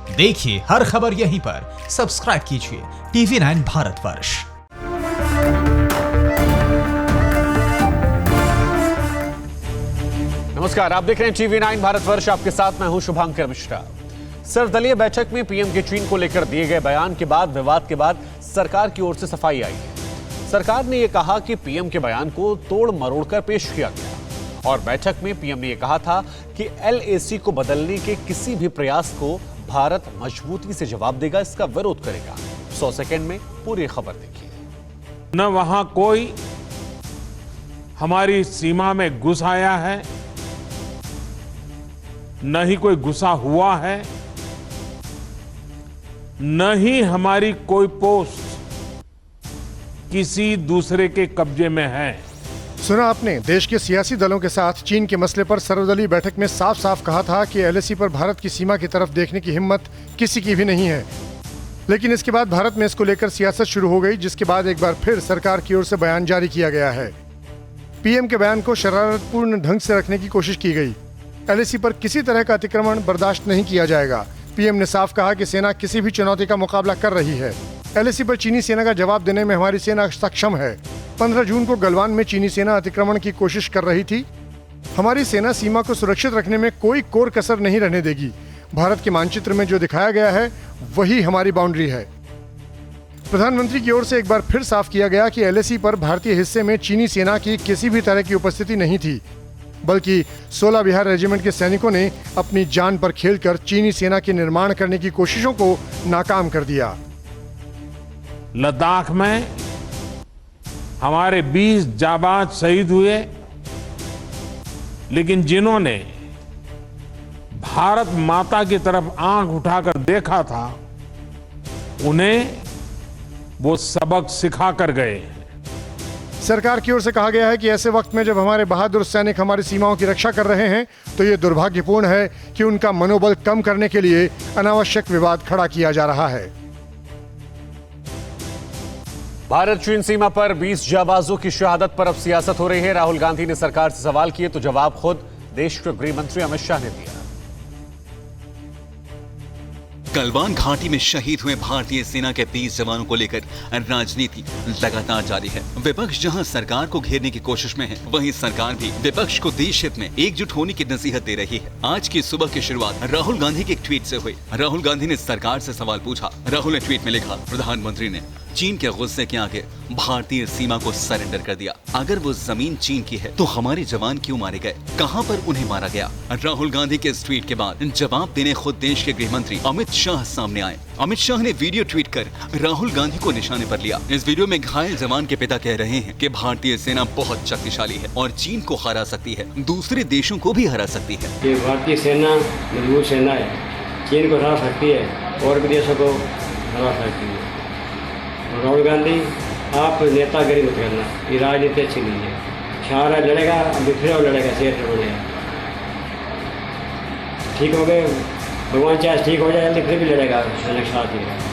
देखिए हर खबर यहीं पर, सब्सक्राइब कीजिए TV9 भारतवर्ष। नमस्कार, आप देख रहे हैं TV9 भारतवर्ष। आपके साथ मैं हूं शुभांकर मिश्रा। सर्वदलीय बैठक में पीएम के चीन को लेकर दिए गए बयान के बाद विवाद के बाद सरकार की ओर से सफाई आई है। सरकार ने यह कहा कि पीएम के बयान को तोड़ मरोड़कर पेश किया गया और बैठक में पीएम ने यह कहा था कि LAC को बदलने के किसी भी प्रयास को भारत मजबूती से जवाब देगा, इसका विरोध करेगा। 100 सेकंड में पूरी खबर देखिए। न वहां कोई हमारी सीमा में घुस आया है, न ही कोई घुसा हुआ है, न ही हमारी कोई पोस्ट किसी दूसरे के कब्जे में है। सुना आपने, देश के सियासी दलों के साथ चीन के मसले पर सर्वदलीय बैठक में साफ साफ कहा था कि LAC पर भारत की सीमा की तरफ देखने की हिम्मत किसी की भी नहीं है। लेकिन इसके बाद भारत में इसको लेकर सियासत शुरू हो गई, जिसके बाद एक बार फिर सरकार की ओर से बयान जारी किया गया है। पीएम के बयान को शरारतपूर्ण ढंग से रखने की कोशिश की गई। LAC पर किसी तरह का अतिक्रमण बर्दाश्त नहीं किया जाएगा। पीएम ने साफ कहा कि सेना किसी भी चुनौती का मुकाबला कर रही है। LAC पर चीनी सेना का जवाब देने में हमारी सेना सक्षम है। 15 जून को गलवान में चीनी सेना अतिक्रमण की कोशिश कर रही थी। हमारी सेना सीमा को सुरक्षित रखने में कोई कोर कसर नहीं रहने देगी। भारत के मानचित्र में जो दिखाया गया है वही हमारी बाउंड्री है। प्रधानमंत्री की ओर से एक बार फिर साफ किया गया कि LAC पर भारतीय हिस्से में चीनी सेना की किसी भी तरह की उपस्थिति नहीं थी, बल्कि 16 बिहार रेजिमेंट के सैनिकों ने अपनी जान पर खेलकर चीनी सेना के निर्माण करने की कोशिशों को नाकाम कर दिया। लद्दाख में हमारे 20 जाबाज शहीद हुए, लेकिन जिन्होंने भारत माता की तरफ आंख उठाकर देखा था, उन्हें वो सबक सिखा कर गए। सरकार की ओर से कहा गया है कि ऐसे वक्त में जब हमारे बहादुर सैनिक हमारी सीमाओं की रक्षा कर रहे हैं, तो ये दुर्भाग्यपूर्ण है कि उनका मनोबल कम करने के लिए अनावश्यक विवाद खड़ा किया जा रहा है। भारत चीन सीमा पर 20 जाबाजों की शहादत पर अब सियासत हो रही है। राहुल गांधी ने सरकार से सवाल किए तो जवाब खुद देश के गृह मंत्री अमित शाह ने दिया। गलवान घाटी में शहीद हुए भारतीय सेना के 20 जवानों को लेकर राजनीति लगातार जारी है। विपक्ष जहां सरकार को घेरने की कोशिश में है, वहीं सरकार भी विपक्ष को देश हित में एकजुट होने की नसीहत दे रही है। आज की सुबह की शुरुआत राहुल गांधी के एक ट्वीट से हुई। राहुल गांधी ने सरकार से सवाल पूछा। राहुल ने ट्वीट में लिखा, प्रधानमंत्री ने चीन के गुस्से के आगे भारतीय सीमा को सरेंडर कर दिया। अगर वो जमीन चीन की है तो हमारे जवान क्यों मारे गए, कहां पर उन्हें मारा गया? राहुल गांधी के इस ट्वीट के बाद जवाब देने खुद देश के गृह मंत्री अमित शाह सामने आए। अमित शाह ने वीडियो ट्वीट कर राहुल गांधी को निशाने पर लिया। इस वीडियो में घायल जवान के पिता कह रहे हैं कि भारतीय सेना बहुत शक्तिशाली है और चीन को हरा सकती है, दूसरे देशों को भी हरा सकती है। ये भारतीय सेना मजबूत सेना है, चीन को हरा सकती है और भी देशों को हरा सकती है। राहुल गांधी, आप नेतागिरी मत करना, ये राजनीति अच्छी नहीं है। शाह लड़ेगा, अभी फिर लड़ेगा, सेठ बनेगा। ठीक हो गए, भगवान चाहे ठीक हो जाए जल्दी, फिर भी लड़ेगा साथ ही।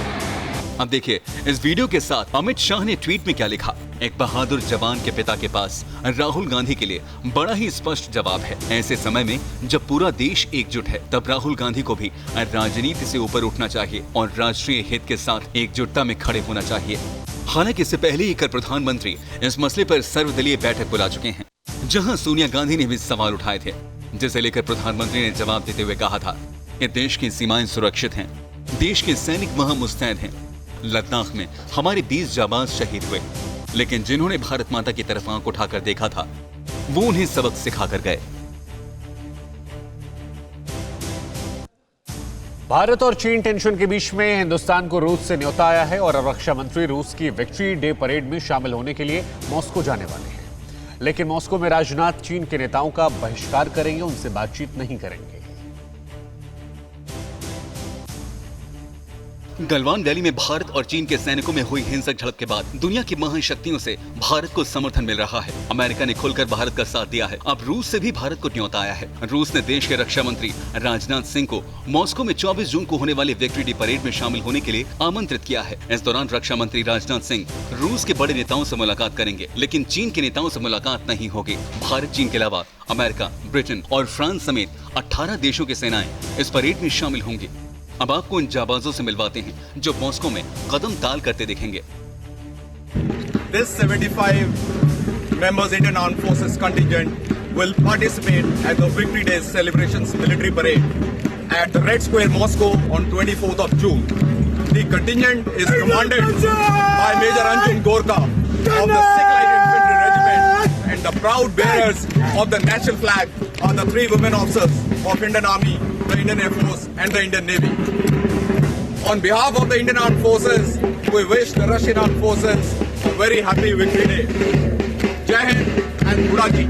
अब देखिए इस वीडियो के साथ अमित शाह ने ट्वीट में क्या लिखा। एक बहादुर जवान के पिता के पास राहुल गांधी के लिए बड़ा ही स्पष्ट जवाब है। ऐसे समय में जब पूरा देश एकजुट है, तब राहुल गांधी को भी राजनीति से ऊपर उठना चाहिए और राष्ट्रीय हित के साथ एकजुटता में खड़े होना चाहिए। हालांकि इससे पहले ही कल प्रधानमंत्री इस मसले पर सर्वदलीय बैठक बुला चुके हैं, जहां सोनिया गांधी ने भी सवाल उठाए थे, जिसे लेकर प्रधानमंत्री ने जवाब देते हुए कहा था कि देश की सीमाएं सुरक्षित हैं, देश के सैनिक वहां मुस्तैद हैं। लद्दाख में हमारे 20 जाबाज शहीद हुए, लेकिन जिन्होंने भारत माता की तरफ आंख उठाकर देखा था, वो उन्हें सबक सिखा कर गए। भारत और चीन टेंशन के बीच में हिंदुस्तान को रूस से न्योता आया है और रक्षा मंत्री रूस की विक्ट्री डे परेड में शामिल होने के लिए मॉस्को जाने वाले हैं। लेकिन मॉस्को में राजनाथ चीन के नेताओं का बहिष्कार करेंगे, उनसे बातचीत नहीं करेंगे। गलवान वैली में भारत और चीन के सैनिकों में हुई हिंसक झड़प के बाद दुनिया की महाशक्तियों से भारत को समर्थन मिल रहा है। अमेरिका ने खुलकर भारत का साथ दिया है। अब रूस से भी भारत को न्योता आया है। रूस ने देश के रक्षा मंत्री राजनाथ सिंह को मॉस्को में 24 जून को होने वाले विक्ट्री डे परेड में शामिल होने के लिए आमंत्रित किया है। इस दौरान रक्षा मंत्री राजनाथ सिंह रूस के बड़े नेताओं से मुलाकात करेंगे, लेकिन चीन के नेताओं से मुलाकात नहीं होगी। भारत, चीन के अलावा अमेरिका, ब्रिटेन और फ्रांस समेत 18 देशों की सेनाएं इस परेड में शामिल होंगी। अब आपको इन जाबाजों से मिलवाते हैं जो मॉस्को में कदम ताल करते दिखेंगे। This 75 members Indian Armed Forces contingent will participate at the Victory Day celebrations military parade at the Red Square, Moscow on 24th of June. The contingent is commanded by Major Anjum Gorka of the 6th Light Infantry Regiment, and the proud bearers of the national flag are the 3 women officers of Indian Army, the Indian Air Force and the Indian Navy. On behalf of the Indian Armed Forces, we wish the Russian Armed Forces a very happy Victory Day. Jai Hind and Budaji.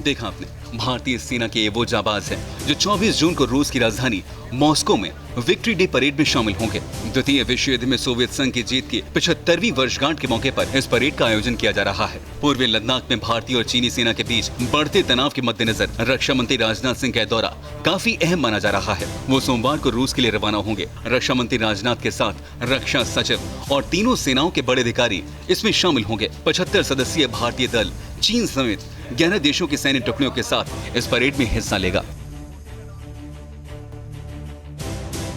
देखा आपने, भारतीय सेना के ये वो जाबाज हैं जो 24 जून को रूस की राजधानी मॉस्को में विक्ट्री डे परेड में शामिल होंगे। द्वितीय विश्व युद्ध में सोवियत संघ की जीत की 75वीं वर्षगांठ के मौके पर इस परेड का आयोजन किया जा रहा है। पूर्वी लद्दाख में भारतीय और चीनी सेना के बीच बढ़ते तनाव के मद्देनजर रक्षा मंत्री राजनाथ सिंह का दौरा काफी अहम माना जा रहा है। वो सोमवार को रूस के लिए रवाना होंगे। रक्षा मंत्री राजनाथ के साथ रक्षा सचिव और तीनों सेनाओं के बड़े अधिकारी इसमें शामिल होंगे। 75 सदस्यीय भारतीय दल चीन समेत 11 देशों की सैन्य टुकड़ियों के साथ इस परेड में हिस्सा लेगा।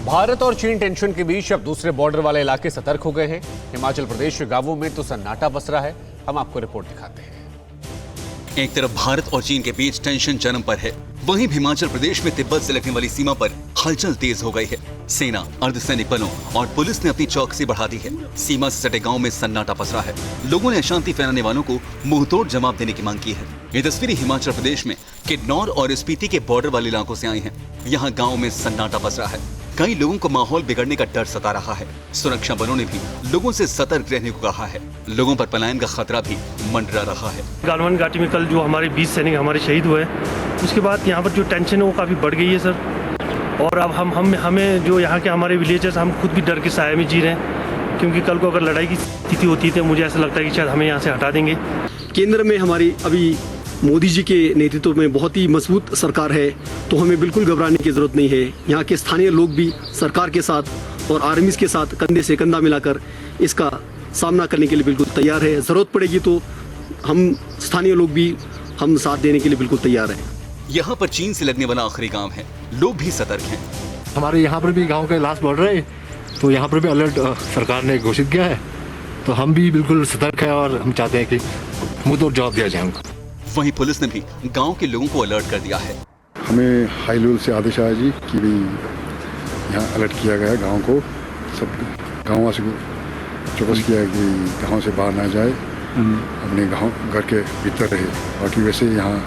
भारत और चीन टेंशन के बीच अब दूसरे बॉर्डर वाले इलाके सतर्क हो गए हैं। हिमाचल प्रदेश के गांवों में तो सन्नाटा पसरा है। हम आपको रिपोर्ट दिखाते हैं। एक तरफ भारत और चीन के बीच टेंशन चरम पर है, वहीं हिमाचल प्रदेश में तिब्बत से लगने वाली सीमा पर हलचल तेज हो गई है। सेना, अर्धसैनिक बलों और पुलिस ने अपनी चौकसी बढ़ा दी है। सीमा से सटे गांव में सन्नाटा पसरा है। लोगों ने अशांति फैलाने वालों को मुंहतोड़ जवाब देने की मांग की है। ये तस्वीरें हिमाचल प्रदेश में किन्नौर और स्पीति के बॉर्डर वाले इलाकों से आई हैं। यहाँ गाँव में सन्नाटा पसरा है। कई लोगों को माहौल बिगड़ने का डर सता रहा है। सुरक्षा बलों ने भी लोगों से सतर्क रहने को कहा है। लोगों पर पलायन का खतरा भी मंडरा रहा है। गालवन घाटी में कल जो हमारे 20 सैनिक हमारे शहीद हुए, उसके बाद यहाँ पर जो टेंशन है वो काफ़ी बढ़ गई है सर। और अब हमें जो यहाँ के हमारे विलेजर्स, हम खुद भी डर के साए में जी रहे हैं, क्योंकि कल को अगर लड़ाई की स्थिति होती है तो मुझे ऐसा लगता है कि शायद हमें यहाँ से हटा देंगे। केंद्र में हमारी अभी मोदी जी के नेतृत्व में बहुत ही मजबूत सरकार है, तो हमें बिल्कुल घबराने की जरूरत नहीं है। यहाँ के स्थानीय लोग भी सरकार के साथ और आर्मीज के साथ कंधे से कंधा मिलाकर इसका सामना करने के लिए बिल्कुल तैयार है। जरूरत पड़ेगी तो हम स्थानीय लोग भी हम साथ देने के लिए बिल्कुल तैयार हैं। यहाँ पर चीन से लगने वाला आखिरी गांव है। लोग भी सतर्क हैं। हमारे यहाँ पर भी गांव के लास्ट बॉर्डर है, तो यहाँ पर भी अलर्ट सरकार ने घोषित किया है, तो हम भी बिल्कुल सतर्क हैं और हम चाहते हैं कि मुंहतोड़ जवाब दिया जाए उनको। वहीं पुलिस ने भी गांव के लोगों को अलर्ट कर दिया है। हमें हाई लेवल से आदेश आया जी कि भाई यहाँ अलर्ट किया गया है गाँव को। सब गाँववासी को चौकस किया है कि गाँव से बाहर ना जाए, अपने गाँव घर के भीतर रहे। बाकी वैसे यहाँ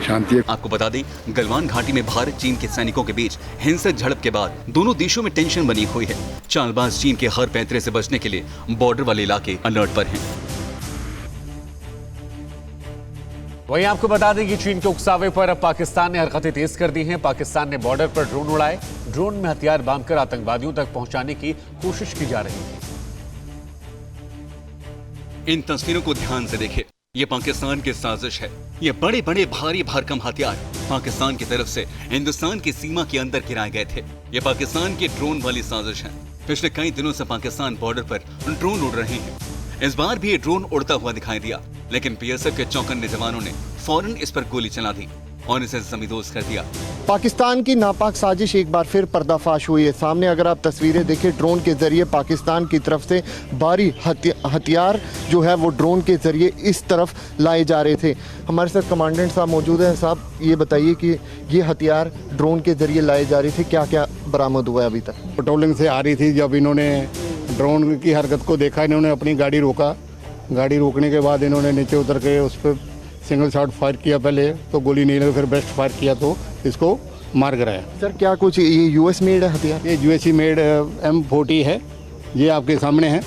शांति है। आपको बता दें, गलवान घाटी में भारत चीन के सैनिकों के बीच हिंसक झड़प के बाद दोनों देशों में टेंशन बनी हुई है। चालबाज चीन के हर पैंतरे से बचने के लिए बॉर्डर वाले इलाके अलर्ट पर हैं। वहीं आपको बता दें कि चीन के उकसावे पर अब पाकिस्तान ने हरकतें तेज कर दी हैं। पाकिस्तान ने बॉर्डर पर ड्रोन उड़ाए। ड्रोन में हथियार बांधकर आतंकवादियों तक पहुंचाने की कोशिश की जा रही है। इन तस्वीरों को ध्यान से देखें। ये पाकिस्तान की साजिश है। ये बड़े बड़े भारी भरकम हथियार पाकिस्तान की तरफ से हिंदुस्तान की सीमा के अंदर गिराए गए थे। ये पाकिस्तान की ड्रोन वाली साजिश है। पिछले कई दिनों से पाकिस्तान बॉर्डर पर ड्रोन उड़ रहे हैं। इस बार भी ये ड्रोन उड़ता हुआ दिखाई दिया, लेकिन बीएसएफ के चौकन्ने जवानों ने फौरन इस पर गोली चला दी और इसे जमींदोज कर दिया। पाकिस्तान की नापाक साजिश एक बार फिर पर्दाफाश हुई है। सामने अगर आप तस्वीरें देखें, ड्रोन के जरिए पाकिस्तान की तरफ से भारी हथियार जो है वो ड्रोन के जरिए इस तरफ लाए जा रहे थे। हमारे साथ कमांडेंट साहब मौजूद हैं। साहब, ये बताइए कि ये हथियार ड्रोन के जरिए लाए जा रहे थे, क्या क्या बरामद हुआ है अभी तक? पेट्रोलिंग से आ रही थी, जब इन्होंने ड्रोन की हरकत को देखा, इन्होंने अपनी गाड़ी रोका। गाड़ी रोकने के बाद इन्होंने नीचे उतर के उस पर सिंगल शॉट फायर किया। पहले तो गोली नहीं लगी, फिर बेस्ट फायर किया तो इसको मार गिराया। सर, क्या कुछ ये यूएस मेड है हथियार? ये यूएसए मेड M40 है, ये आपके सामने है।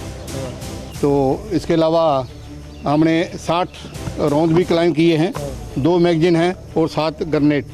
तो इसके अलावा हमने 60 राउंड भी क्लाइम किए हैं, 2 मैगजीन हैं और 7 ग्रेनेड।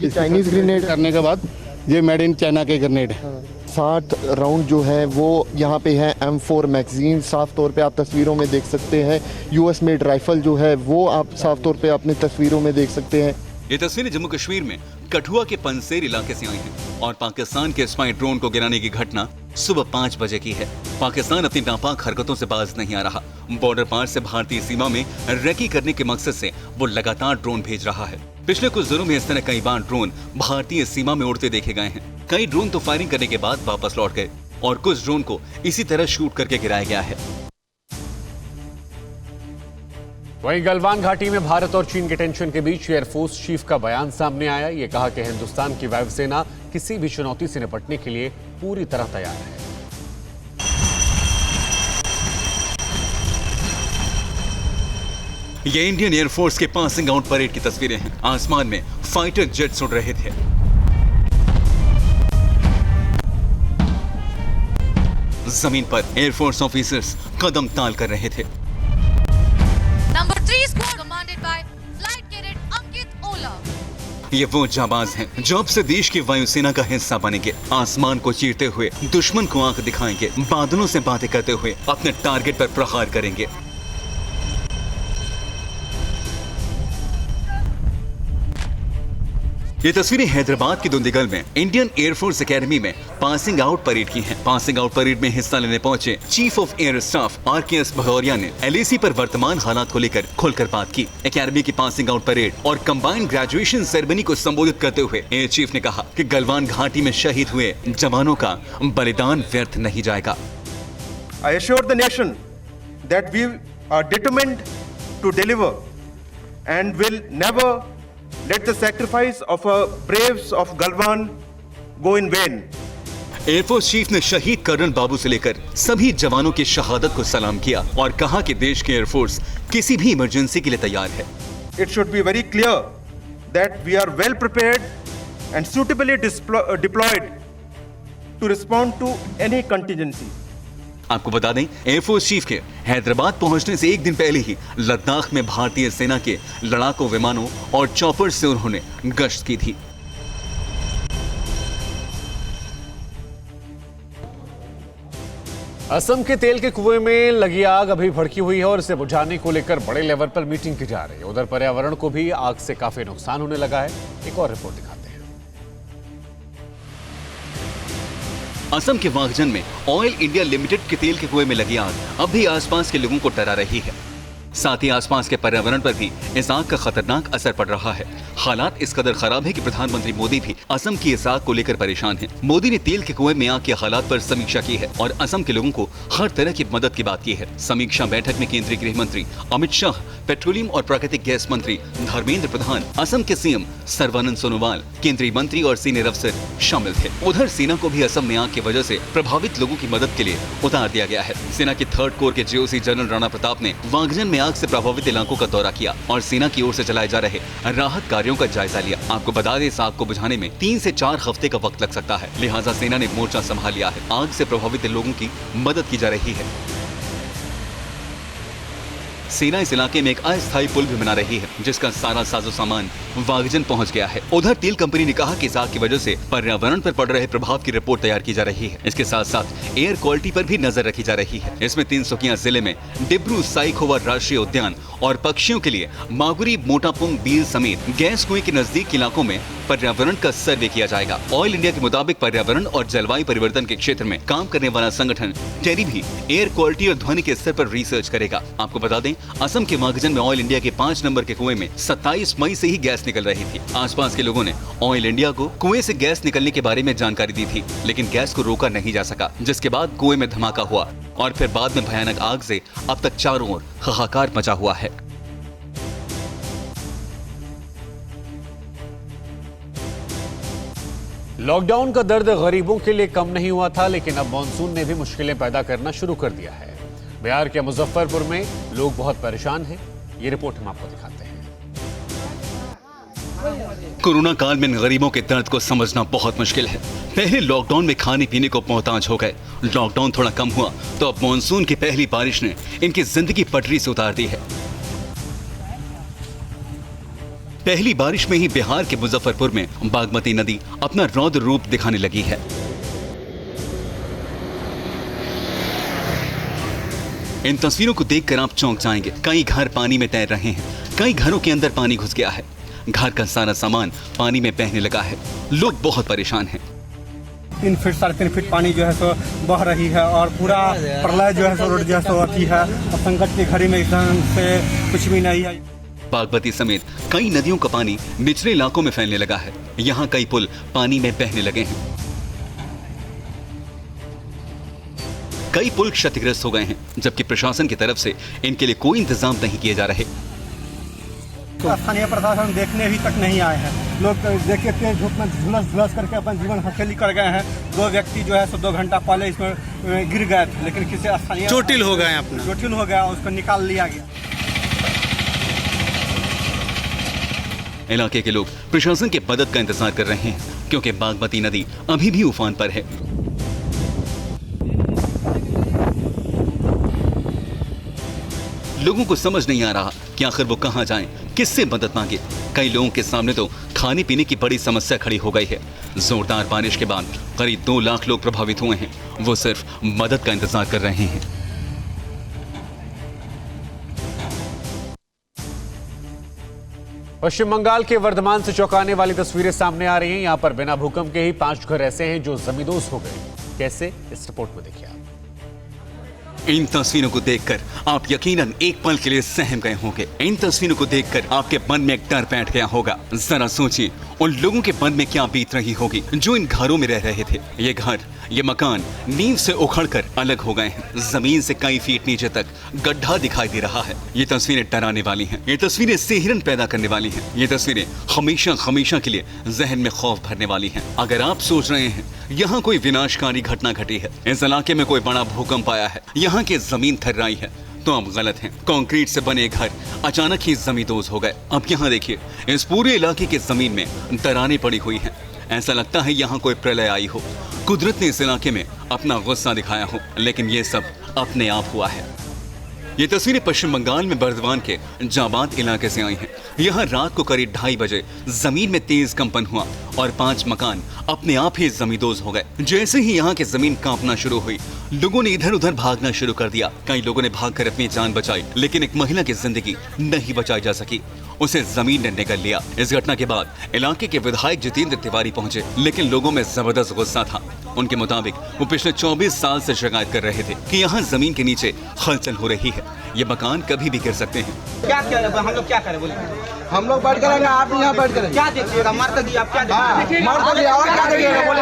चाइनीज ग्रेनेड करने के बाद ये मेड इन चाइना के ग्रेनेड है। 60 राउंड जो है वो यहाँ पे है M4 मैगजीन। साफ तौर पे आप तस्वीरों में देख सकते हैं। यूएस मेड राइफल जो है वो आप साफ तौर पे अपनी तस्वीरों में देख सकते हैं। ये तस्वीरें जम्मू कश्मीर में कठुआ के पंसेर इलाके से आई हैं और पाकिस्तान के स्पाई ड्रोन को गिराने की घटना सुबह 5 बजे की है। पाकिस्तान अपनी नापाक हरकतों से बाज नहीं आ रहा। बॉर्डर पार से भारतीय सीमा में रेकी करने के मकसद से वो लगातार ड्रोन भेज रहा है। पिछले कुछ दिनों में इस तरह कई बार ड्रोन भारतीय सीमा में उड़ते देखे गए हैं। कई ड्रोन तो फायरिंग करने के बाद वापस लौट गए और कुछ ड्रोन को इसी तरह शूट करके गिराया गया है। वहीं गलवान घाटी में भारत और चीन के टेंशन के बीच एयरफोर्स चीफ का बयान सामने आया। ये कहा कि हिंदुस्तान की वायुसेना किसी भी चुनौती से निपटने के लिए पूरी तरह तैयार है। ये इंडियन एयरफोर्स के पासिंग आउट परेड की तस्वीरें हैं। आसमान में फाइटर जेट्स उड़ रहे थे। जमीन पर एयरफोर्स ऑफिसर्स कदम ताल कर रहे थे। Number 3 squad commanded by flight cadet Ankit Ola. ये वो जाबाज हैं जो अब से देश की वायुसेना का हिस्सा बनेंगे। आसमान को चीरते हुए दुश्मन को आंख दिखाएंगे, बादलों से बातें करते हुए अपने टारगेट पर प्रहार करेंगे। ये तस्वीरें हैदराबाद की दुंदिगल में इंडियन एयरफोर्स एकेडमी में पासिंग आउट परेड की हैं। पासिंग आउट परेड में हिस्सा लेने पहुंचे chief of air staff RKS Bhadauria ने LAC पर वर्तमान हालात को लेकर खुलकर बात की। एकेडमी की पासिंग आउट परेड और कंबाइंड ग्रेजुएशन सेरेमनी को संबोधित करते हुए एयर चीफ ने कहा कि गलवान घाटी में शहीद हुए जवानों का बलिदान व्यर्थ नहीं जाएगा। I assure the nation that we are determined to deliver and will never let the sacrifice of our braves of Galwan go in vain. Air force chief ने शहीद कर्नल बाबू से लेकर सभी जवानों की शहादत को सलाम किया और कहा कि देश के एयरफोर्स किसी भी इमरजेंसी के लिए तैयार है। It should be very clear that we are well prepared and suitably deployed to respond to any contingency. आपको बता दें, एयरफोर्स चीफ के हैदराबाद पहुंचने से एक दिन पहले ही लद्दाख में भारतीय सेना के लड़ाकू विमानों और चॉपर्स से उन्होंने गश्त की थी। असम के तेल के कुएं में लगी आग अभी भड़की हुई है और इसे बुझाने को लेकर बड़े लेवल पर मीटिंग की जा रही है। उधर पर्यावरण को भी आग से काफी नुकसान होने लगा है। एक और रिपोर्ट दिखाते हैं। असम के वागजन में ऑयल इंडिया लिमिटेड के तेल के कुएं में लगी आग अब भी आसपास के लोगों को डरा रही है। साथ ही आसपास के पर्यावरण पर भी इस आग का खतरनाक असर पड़ रहा है। हालात इस कदर खराब है कि प्रधानमंत्री मोदी भी असम की इस आग को लेकर परेशान हैं। मोदी ने तेल के कुएं में आग के हालात पर समीक्षा की है और असम के लोगों को हर तरह की मदद की बात की है। समीक्षा बैठक में केंद्रीय गृह मंत्री अमित शाह, पेट्रोलियम और प्राकृतिक गैस मंत्री धर्मेंद्र प्रधान, असम के CM सर्बानंद सोनोवाल, केंद्रीय मंत्री और सीनियर अफसर शामिल थे। उधर सेना को भी असम में आग की वजह से प्रभावित लोगों की मदद के लिए उतार दिया गया है। सेना की 3rd कोर के GOC जनरल राणा प्रताप ने वागजन में आग से प्रभावित इलाकों का दौरा किया और सेना की ओर से चलाए जा रहे राहत कार्यों का जायजा लिया। आपको बता दें, इस आग को बुझाने में 3 से 4 हफ्ते का वक्त लग सकता है, लिहाजा सेना ने मोर्चा संभाल लिया है। आग से प्रभावित लोगों की मदद की जा रही है। सेना इस इलाके में एक अस्थायी पुल भी बना रही है जिसका सारा साजो सामान वागजन पहुंच गया है। उधर तेल कंपनी ने कहा कि इस आग की वजह से पर्यावरण पर पड़ रहे प्रभाव की रिपोर्ट तैयार की जा रही है। इसके साथ साथ एयर क्वालिटी पर भी नजर रखी जा रही है। इसमें तिनसुकिया जिले में डिब्रू साइखोवा राष्ट्रीय उद्यान और पक्षियों के लिए मागुरी मोटापुंग बील समेत गैस कुएं के नजदीक इलाकों में पर्यावरण का सर्वे किया जाएगा। ऑयल इंडिया के मुताबिक पर्यावरण और जलवायु परिवर्तन के क्षेत्र में काम करने वाला संगठन टेरी भी एयर क्वालिटी और ध्वनि के स्तर पर रिसर्च करेगा। आपको बता दें, असम के वागजन में ऑयल इंडिया के 5 नंबर के कुएं में 27 मई से ही गैस निकल रही थी। आसपास के लोगों ने ऑयल इंडिया को कुएं से गैस निकलने के बारे में जानकारी दी थी, लेकिन गैस को रोका नहीं जा सका, जिसके बाद कुएं में धमाका हुआ और फिर बाद में भयानक आग से अब तक चारों ओर हाहाकार मचा हुआ है। लॉकडाउन का दर्द गरीबों के लिए कम नहीं हुआ था, लेकिन अब मानसून ने भी मुश्किलें पैदा करना शुरू कर दिया है। बिहार के मुजफ्फरपुर में लोग बहुत परेशान हैं। ये रिपोर्ट हम आपको दिखाते हैं। कोरोना काल में गरीबों के दर्द को समझना बहुत मुश्किल है। पहले लॉकडाउन में खाने पीने को मोहताज हो गए, लॉकडाउन थोड़ा कम हुआ तो अब मानसून की पहली बारिश ने इनकी जिंदगी पटरी से उतार दी है। पहली बारिश में ही बिहार के मुजफ्फरपुर में बागमती नदी अपना रौद्र रूप दिखाने लगी है। इन तस्वीरों को देखकर आप चौंक जाएंगे। कई घर पानी में तैर रहे हैं, कई घरों के अंदर पानी घुस गया है, घर का सारा सामान पानी में बहने लगा है। लोग बहुत परेशान हैं। 3 फीट 3.5 फीट पानी जो है सो बह रही है और पूरा प्रलय जो है सो रोड जो है सो अथी है और संकट की घड़ी में एकदम से कुछ भी नहीं है। बागमती समेत कई नदियों का पानी निचले इलाकों में फैलने लगा है। यहाँ कई पुल पानी में बहने लगे हैं। कई पुल क्षतिग्रस्त हो गए हैं, जबकि प्रशासन की तरफ से इनके लिए कोई इंतजाम नहीं किए जा रहे। स्थानीय प्रशासन देखने भी तक नहीं आए हैं। लोग देखे तेज धूप में झुलस करके अपना जीवन हथेली कर गए हैं। 2 व्यक्ति जो है 2 घंटा पहले इसमें गिर गए थे, लेकिन किसी स्थानीय चोटिल हो गए, अपना चोटिल हो गया, उसको निकाल लिया गया। इलाके के लोग प्रशासन के मदद का इंतजार कर रहे हैं, क्योंकि बागमती नदी अभी भी उफान पर है। लोगों को समझ नहीं आ रहा कि आखिर वो कहां जाएं, किससे मदद मांगे। कई लोगों के सामने तो खाने पीने की बड़ी समस्या खड़ी हो गई है। जोरदार बारिश के बाद करीब 2 लाख लोग प्रभावित हुए हैं। वो सिर्फ मदद का इंतजार कर रहे हैं। पश्चिम बंगाल के वर्धमान से चौंकाने वाली तस्वीरें सामने आ रही हैं। यहां पर बिना भूकंप के ही 5 घर ऐसे हैं जो जमींदोज हो गए। कैसे, इस रिपोर्ट में देखिए आप। इन तस्वीरों को देखकर आप यकीनन एक पल के लिए सहम गए होंगे। इन तस्वीरों को देखकर आपके मन में एक डर बैठ गया होगा। जरा सोचिए उन लोगों के मन में क्या बीत रही होगी जो इन घरों में रह रहे थे। ये घर, ये मकान नींव से उखड़कर अलग हो गए हैं। जमीन से कई फीट नीचे तक गड्ढा दिखाई दे रहा है। ये तस्वीरें डराने वाली हैं। ये तस्वीरें सिहरन पैदा करने वाली हैं। ये तस्वीरें हमेशा हमेशा के लिए जहन में खौफ भरने वाली हैं। अगर आप सोच रहे हैं यहाँ कोई विनाशकारी घटना घटी है, इस इलाके में कोई बड़ा भूकंप आया है, यहाँ की जमीन थर्राई है, तो आप गलत हैं। कंक्रीट से बने घर अचानक ही जमींदोज हो गए। अब यहाँ देखिए, इस पूरे इलाके की जमीन में दरारें पड़ी हुई हैं। ऐसा लगता है यहाँ कोई प्रलय आई हो। कुदरत ने इस इलाके में अपना गुस्सा दिखाया हो, लेकिन ये सब अपने आप हुआ है। ये तस्वीरें पश्चिम बंगाल में बर्दवान के जाबाद इलाके से आई हैं। यहाँ रात को करीब 2:30 बजे जमीन में तेज कंपन हुआ और 5 मकान अपने आप ही जमींदोज हो गए। जैसे ही यहाँ की जमीन कांपना शुरू हुई, लोगों ने इधर उधर भागना शुरू कर दिया। कई लोगों ने भागकर अपनी जान बचाई, लेकिन एक महिला की जिंदगी नहीं बचाई जा सकी। उसे जमीन ने निगल लिया। इस घटना के बाद इलाके के विधायक जितेंद्र तिवारी पहुंचे, लेकिन लोगों में जबरदस्त गुस्सा था। उनके मुताबिक वो पिछले 24 साल से शिकायत कर रहे थे कि यहाँ जमीन के नीचे हलचल हो रही है। ये मकान कभी भी गिर सकते हैं। क्या करें हम लोग, क्या करें बोले? हम लोग बैठ करेंगे, आप यहाँ बैठ करेंगे। क्या देखिएगा? मार कर दिया, आप क्या देखिएगा? मार कर दिया और क्या देखिएगा बोले?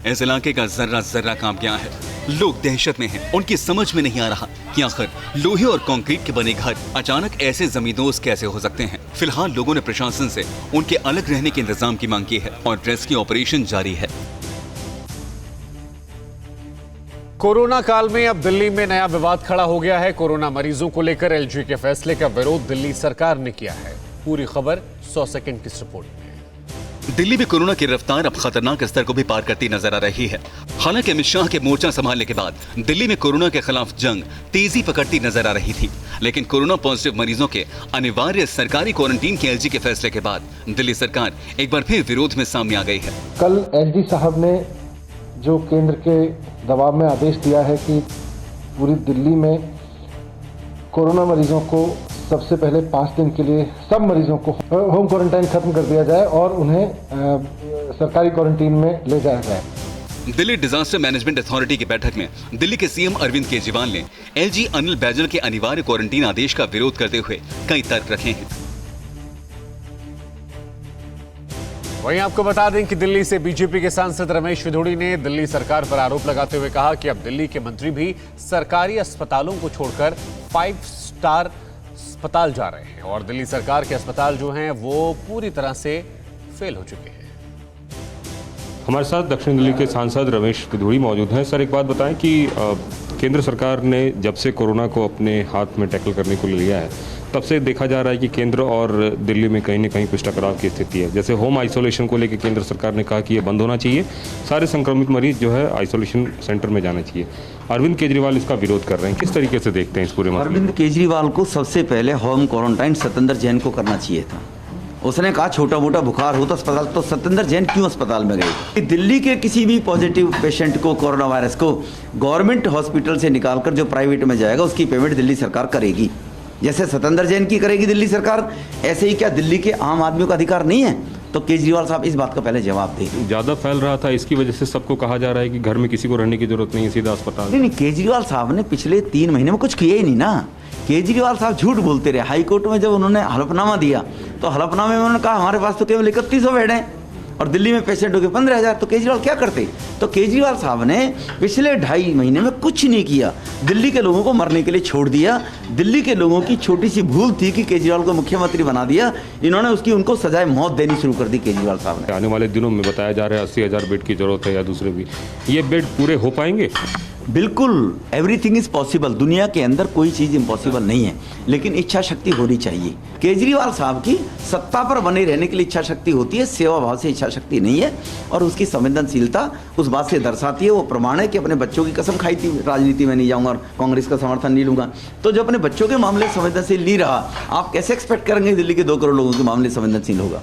इस इलाके का जर्रा जर्रा कांप गया है। लोग दहशत में हैं। उनकी समझ में नहीं आ रहा कि आखिर लोहे और कंक्रीट के बने घर अचानक ऐसे जमींदोज कैसे हो सकते हैं। फिलहाल लोगों ने प्रशासन से उनके अलग रहने के इंतजाम की मांग की है और रेस्क्यू ऑपरेशन जारी है। कोरोना काल में अब दिल्ली में नया विवाद खड़ा हो गया है। कोरोना मरीजों को लेकर एलजी के फैसले का विरोध दिल्ली सरकार ने किया है। पूरी खबर 100 सेकंड की इस रिपोर्ट में। दिल्ली में कोरोना की रफ्तार अब खतरनाक स्तर को भी पार करती नजर आ रही है। हालांकि अमित शाह के मोर्चा संभालने के बाद दिल्ली में कोरोना के खिलाफ जंग तेजी पकड़ती नजर आ रही थी, लेकिन कोरोना पॉजिटिव मरीजों के अनिवार्य सरकारी क्वारंटीन के एलजी के फैसले के बाद दिल्ली सरकार एक बार फिर विरोध में सामने आ गई है। कल एलजी साहब ने जो केंद्र के दबाव में आदेश दिया है कि पूरी दिल्ली में कोरोना मरीजों को सबसे पहले 5 दिन के लिए सब मरीजों को होम क्वारंटाइन खत्म कर दिया जाए और उन्हें सरकारी क्वारंटीन में ले जाया जाए। दिल्ली डिजास्टर मैनेजमेंट अथॉरिटी की बैठक में दिल्ली के सीएम अरविंद केजरीवाल ने एलजी अनिल बैजल के अनिवार्य क्वारंटीन आदेश का विरोध करते हुए कई तर्क रखे हैं। वहीं आपको बता दें कि दिल्ली से बीजेपी के सांसद रमेश विधोड़ी ने दिल्ली सरकार पर आरोप लगाते हुए कहा कि अब दिल्ली के मंत्री भी सरकारी अस्पतालों को छोड़कर 5 स्टार अस्पताल जा रहे हैं और दिल्ली सरकार के अस्पताल जो हैं वो पूरी तरह से फेल हो चुके हैं। हमारे साथ दक्षिण दिल्ली के सांसद रमेश विधोड़ी मौजूद हैं। सर, एक बात बताएं कि केंद्र सरकार ने जब से कोरोना को अपने हाथ में टैकल करने को लिया है, तब से देखा जा रहा है कि केंद्र और दिल्ली में कहीं न कहीं कुछ टकराव की स्थिति है। जैसे होम आइसोलेशन को लेकर केंद्र सरकार ने कहा कि ये बंद होना चाहिए, सारे संक्रमित मरीज जो है आइसोलेशन सेंटर में जाना चाहिए। अरविंद केजरीवाल इसका विरोध कर रहे हैं। किस तरीके से देखते हैं इस पूरे मामले? अरविंद केजरीवाल को सबसे पहले होम क्वारंटाइन सत्येंद्र जैन को करना चाहिए था। उसने कहा छोटा मोटा बुखार हो तो अस्पताल, तो सत्येंद्र जैन क्यों अस्पताल में गए? दिल्ली के किसी भी पॉजिटिव पेशेंट को कोरोना वायरस को गवर्नमेंट हॉस्पिटल से निकालकर जो प्राइवेट में जाएगा उसकी पेमेंट दिल्ली सरकार करेगी। जैसे सत्येंद्र जैन की करेगी दिल्ली सरकार, ऐसे ही क्या दिल्ली के आम आदमियों का अधिकार नहीं है तो केजरीवाल साहब इस बात का पहले जवाब दें। ज़्यादा फैल रहा था, इसकी वजह से सबको कहा जा रहा है कि घर में किसी को रहने की जरूरत नहीं है, सीधा अस्पताल। नहीं, केजरीवाल साहब ने पिछले 3 महीने में कुछ किया ही नहीं ना। केजरीवाल साहब झूठ बोलते रहे। हाई कोर्ट में जब उन्होंने हलफनामा दिया तो हलफनामे में उन्होंने कहा हमारे पास तो केवल 3100 बेड हैं और दिल्ली में पेशेंट हो गए 15,000। तो केजरीवाल क्या करते? तो केजरीवाल साहब ने पिछले 2.5 महीने में कुछ नहीं किया, दिल्ली के लोगों को मरने के लिए छोड़ दिया। दिल्ली के लोगों की छोटी सी भूल थी कि केजरीवाल को मुख्यमंत्री बना दिया, इन्होंने उनको सजाए मौत देनी शुरू कर दी केजरीवाल साहब ने। आने वाले दिनों में बताया जा रहा है 80,000 बेड की जरूरत है या दूसरे भी, ये बेड पूरे हो पाएंगे? बिल्कुल, एवरीथिंग इज पॉसिबल। दुनिया के अंदर कोई चीज़ इम्पॉसिबल नहीं है, लेकिन इच्छा शक्ति होनी चाहिए। केजरीवाल साहब की सत्ता पर बने रहने के लिए इच्छा शक्ति होती है, सेवा भाव से इच्छा शक्ति नहीं है। और उसकी संवेदनशीलता उस बात से दर्शाती है, वो प्रमाण है कि अपने बच्चों की कसम खाई थी, राजनीति में नहीं जाऊंगा और कांग्रेस का समर्थन नहीं लूंगा। तो जो अपने बच्चों के मामले संवेदनशील नहीं रहा, आप कैसे एक्सपेक्ट करेंगे दिल्ली के 2 करोड़ लोगों के मामले संवेदनशील होगा?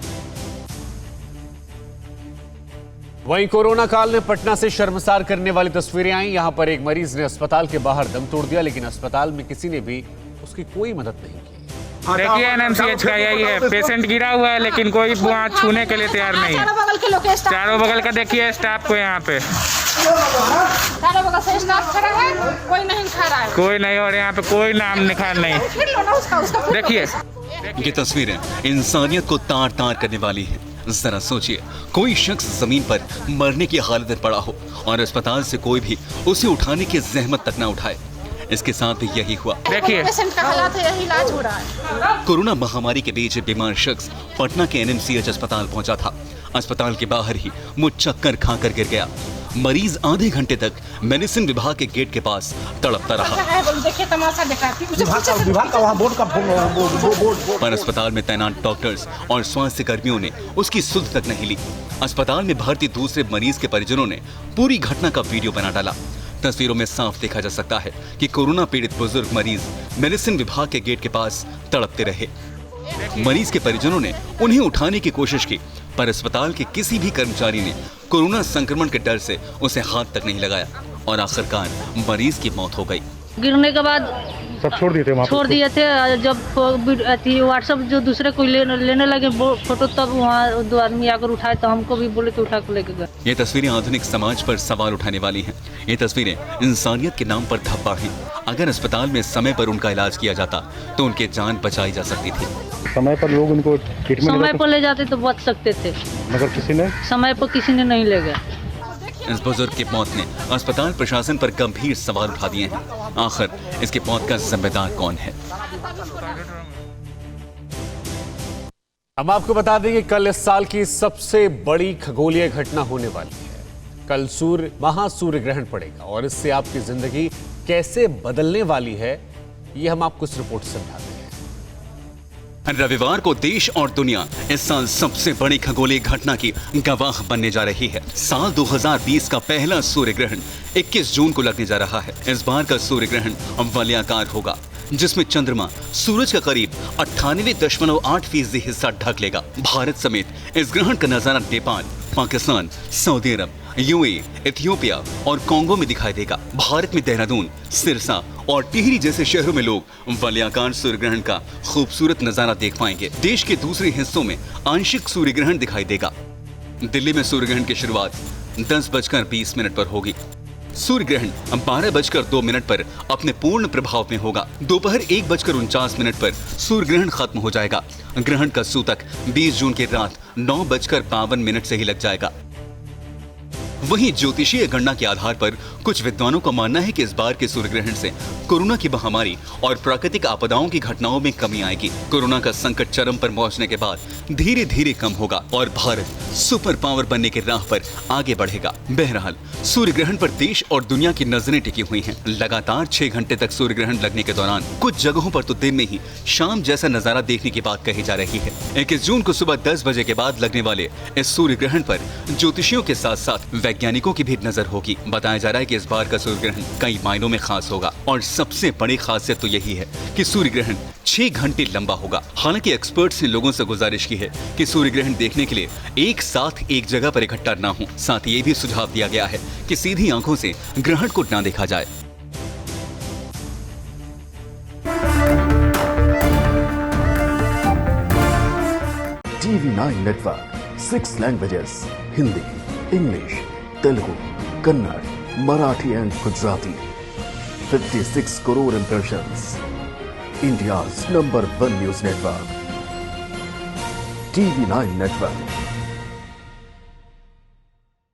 वहीं कोरोना काल में पटना से शर्मसार करने वाली तस्वीरें आई। यहां पर एक मरीज ने अस्पताल के बाहर दम तोड़ दिया, लेकिन अस्पताल में किसी ने भी उसकी कोई मदद नहीं की। देखिए एनएमसीएच का यही है, पेशेंट गिरा हुआ है लेकिन कोई वहाँ छूने के लिए तैयार नहीं है। चारों बगल का देखिए स्टाफ को, यहाँ पे चारों बगल से स्टाफ खड़ा है, कोई नहीं खा रहा है, कोई नहीं, और यहाँ पे कोई नाम निकाल नहीं। देखिए ये तस्वीरें इंसानियत को तार तार करने वाली हैं। जरा सोचिए, कोई शख्स जमीन पर मरने की हालत में पड़ा हो और अस्पताल से कोई भी उसे उठाने की जहमत तक ना उठाए। इसके साथ भी यही हुआ। देखिए पेशेंट का हालत है, यही इलाज हो रहा है। कोरोना महामारी के बीच बीमार शख्स पटना के एनएमसीएच अस्पताल पहुंचा था। अस्पताल के बाहर ही मुँह चक्कर खाकर गिर गया। मरीज आधे घंटे तक मेडिसिन विभाग के गेट के पास तड़पता रहा, पर अस्पताल में तैनात डॉक्टर्स और स्वास्थ्य कर्मियों ने उसकी सुध तक नहीं ली। अस्पताल में भर्ती दूसरे मरीज के परिजनों ने पूरी घटना का वीडियो बना डाला। तस्वीरों में साफ देखा जा सकता है कि कोरोना पीड़ित बुजुर्ग मरीज मेडिसिन विभाग के गेट के पास तड़पते रहे। मरीज के परिजनों ने उन्हें उठाने की कोशिश की, पर अस्पताल के किसी भी कर्मचारी ने कोरोना संक्रमण के डर से उसे हाथ तक नहीं लगाया और आखिरकार मरीज की मौत हो गई। गिरने के बाद सब छोड़ दिए थे, छोड़ दिए थे। जब व्हाट्सएप जो दूसरे कोई लेने लगे फोटो, तब वहाँ 2 आदमी आकर उठाए तो हमको भी बोले तो उठा कर लेके गए। ये तस्वीरें आधुनिक समाज पर सवाल उठाने वाली हैं। ये तस्वीरें इंसानियत के नाम पर धब्बा हैं। अगर अस्पताल में समय पर उनका इलाज किया जाता तो उनकी जान बचाई जा सकती थी। समय पर लोग उनको ट्रीटमेंट समय पर ले जाते तो बच सकते थे, मगर समय पर किसी ने नहीं ले गया। इस बुजुर्ग की मौत ने अस्पताल प्रशासन पर गंभीर सवाल उठा दिए हैं। आखिर इसकी मौत का जिम्मेदार कौन है? हम आपको बता दें कि कल इस साल की सबसे बड़ी खगोलीय घटना होने वाली है। कल महासूर्य ग्रहण पड़ेगा और इससे आपकी जिंदगी कैसे बदलने वाली है, ये हम आपको इस रिपोर्ट से समझाते हैं। रविवार को देश और दुनिया इस साल सबसे बड़ी खगोलीय घटना की गवाह बनने जा रही है। साल 2020 का पहला सूर्य ग्रहण 21 जून को लगने जा रहा है। इस बार का सूर्य ग्रहण वलयाकार होगा, जिसमें चंद्रमा सूरज का करीब 98.8% हिस्सा ढक लेगा। भारत समेत इस ग्रहण का नजारा नेपाल, पाकिस्तान, सऊदी अरब, यूएई, इथियोपिया और कांगो में दिखाई देगा। भारत में देहरादून, सिरसा और टिहरी जैसे शहरों में लोग वलयाकार सूर्य ग्रहण का खूबसूरत नजारा देख पाएंगे। देश के दूसरे हिस्सों में आंशिक सूर्य ग्रहण दिखाई देगा। दिल्ली में सूर्य ग्रहण की शुरुआत 10:20 पर होगी। सूर्य ग्रहण 12:02 पर अपने पूर्ण प्रभाव में होगा। दोपहर 1:49 पर सूर्य ग्रहण खत्म हो जाएगा। ग्रहण का सूतक 20 जून की रात 9:52 से ही लग जाएगा। वहीं ज्योतिषीय गणना के आधार पर कुछ विद्वानों का मानना है कि इस बार के सूर्य ग्रहण से कोरोना की महामारी और प्राकृतिक आपदाओं की घटनाओं में कमी आएगी। कोरोना का संकट चरम पर पहुंचने के बाद धीरे धीरे कम होगा और भारत सुपर पावर बनने की राह पर आगे बढ़ेगा। बहरहाल सूर्य ग्रहण पर देश और दुनिया की नजरें टिकी हुई हैं। लगातार 6 घंटे तक सूर्य ग्रहण लगने के दौरान कुछ जगहों पर तो दिन में ही शाम जैसा नजारा देखने की बात कही जा रही है। 21 जून को सुबह 10 बजे के बाद लगने वाले इस सूर्य ग्रहण पर ज्योतिषियों के साथ साथ वैज्ञानिकों की भी नजर होगी। बताया जा रहा है कि इस बार का सूर्य ग्रहण कई मायनों में खास होगा और सबसे बड़ी खासियत तो यही है कि सूर्य ग्रहण 6 घंटे लंबा होगा। हालांकि एक्सपर्ट्स ने लोगों से गुजारिश की है कि सूर्य ग्रहण देखने के लिए एक साथ एक जगह पर इकट्ठा ना हो। साथ ही ये भी सुझाव दिया गया है कि सीधी आंखों से ग्रहण को ना देखा जाए। TV9 network 6 languages, Hindi, English, Telugu, Kannada, Marathi and Gujarati. 56 crore impressions. India's #1 news network. TV9 Network.